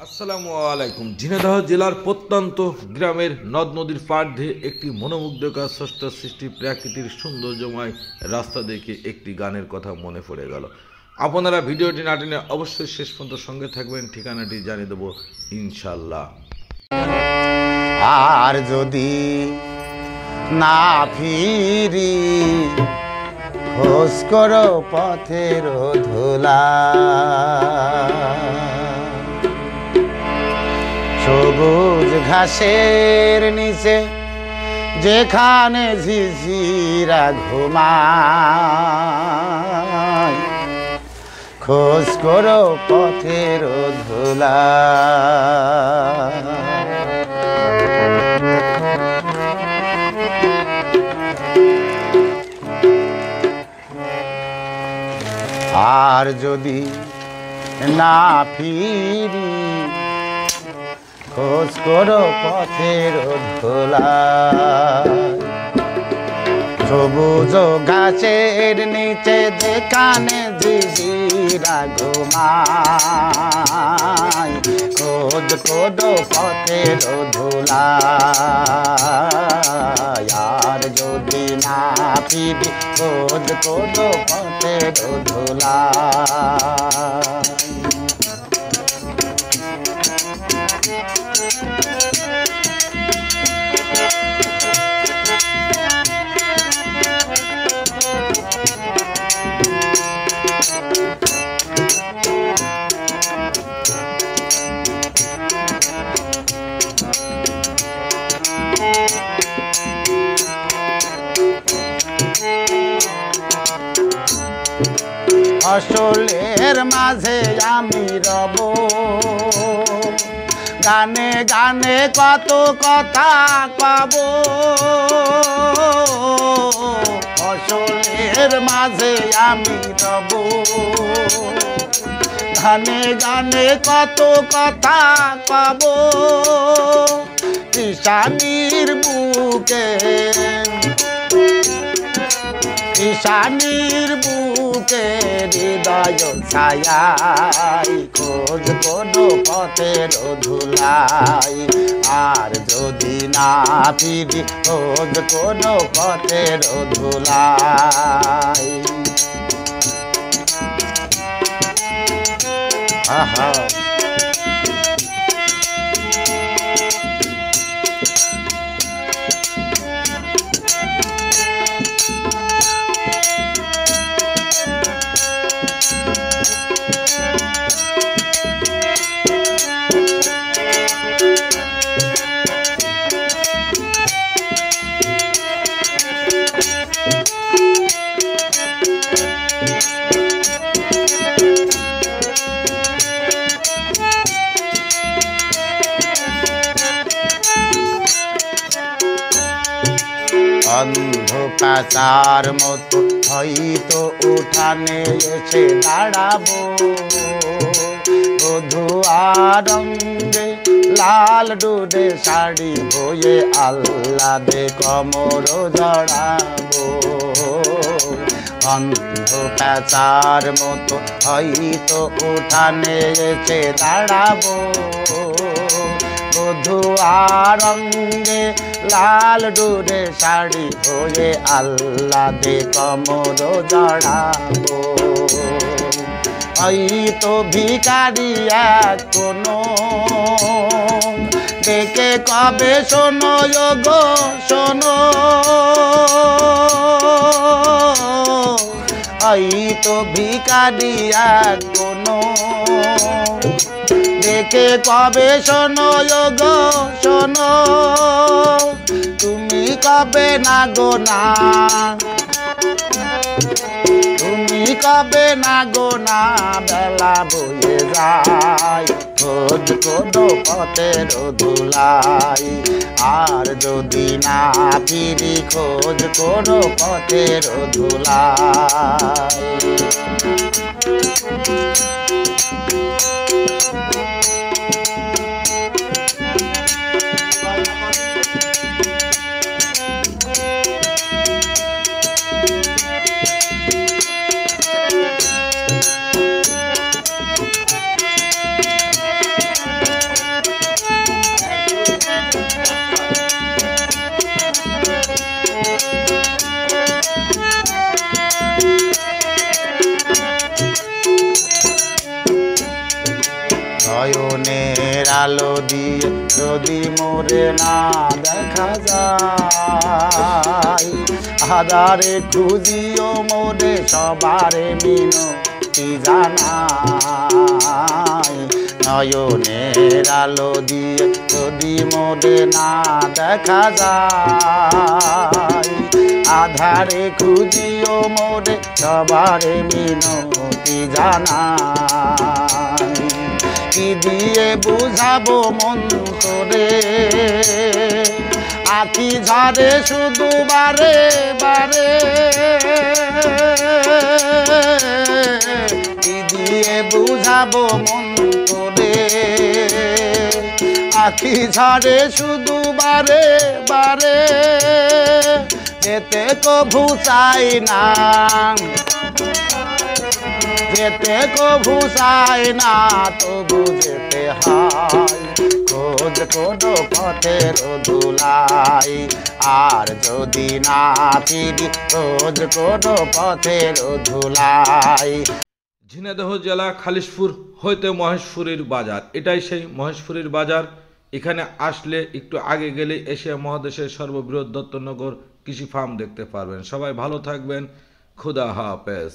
আসসালামু আলাইকুম। ঝিনাইদহ জেলার প্রত্যন্ত গ্রামের নদ নদীর পাড় দিয়ে একটি মনোমুগ্ধকর ষষ্ঠ সৃষ্টি প্রাকৃতিক সৌন্দর্যময় রাস্তা দেখে একটি গানের কথা মনে পড়ে গেল। আপনারা ভিডিওটি না টেনে অবশ্যই শেষ পর্যন্ত সঙ্গে থাকবেন। ঠিকানাটি জানিয়ে দেবো ইনশাল্লাহ। আর যদি না ফিরি খোঁজ করো পথের ধুলা, সবুজ ঘাসের নিচে যেখানে ঝিঝিরা ঘুমায়, খোঁজ করো পথের ধুলা। আর যদি না ফিরি খোঁজ করো পথের ধুলা, সবুজ গাছের নিচে যেখানে ঝিঝিরা ঘুমায়, খোঁজ করো পথের ধুলা। আর যদি না ফিরি খোঁজ করো পথের ধুলা। ফসলের মাঝে আমি রব, গানে গানে কত কথা কব। ফসলের মাঝে আমি রব, গানে গানে কত কথা কব। ঈশানীর বুকে ঈশানীর বুকে হৃদয় ছায়াই, খোঁজ কোনো পথের ধুলাই। আর যদি না ফিরি খোঁজ কোনো পথের ধুলাই। আহা অন্ধকার মতো হয়তো উঠানে এসে দাঁড়াবো, বধুয়া রঙে লাল ডুডে শাড়ি বয়ে আহ্লাদে কোমর জড়াবো। অন্ধকার মতো হয়তো উঠানে এসে দাঁড়াবো, বধুয়া রঙে লাল ডুরে শাড়ি হয়ে আহ্লাদে কোমর জড়াবো। হয়তো ভিখারি এক কোনো ডেকে কবে শোনো গো শোনো, হয়তো ভিখারি এক কোনো ডেকে কবে শোনো গো শোনো। তুমি কবে না গো না, তুমি কবে না গো না, বেলা বয়ে যায় খোঁজ কোনো পথের ধুলাই। আর যদি না ফিরি খোঁজ কোনো পথের ধুলাই। নয়নের আলো দিয়ে যদি মোরে না দেখা যায়, আধারে খুঁজিও মোরে সবারে মিনতি জানাই। নয়নের আলো দিয়ে যদি মোরে না দেখা যায়, আধারে খুঁজিও মোরে সবারে মিনতি জানাই। কি দিয়ে বুঝাবো মন তোরে, আখি ঝরে শুধু বারে বারে। কি দিয়ে বুঝাবো মন তোরে, আখি ঝরে শুধু বারে বারে। যেতে কভু চাই না, যেতে কভু চাই না, তবু যেতে হয়। খোঁজ কোনো পথের ধুলাই, আর যদি না ফিরি খোঁজ কোনো পথের ধুলাই। ঝিনাইদহ জেলা খালিশপুর হইতে মহেশপুরের বাজার, এটাই সেই মহেশপুরের বাজার। এখানে আসলে একটু আগে গেলে এশিয়া মহাদেশের সর্ববৃহৎ দত্তনগর কৃষি ফার্ম দেখতে পারবেন। সবাই ভালো থাকবেন, খুদা হাফেজ।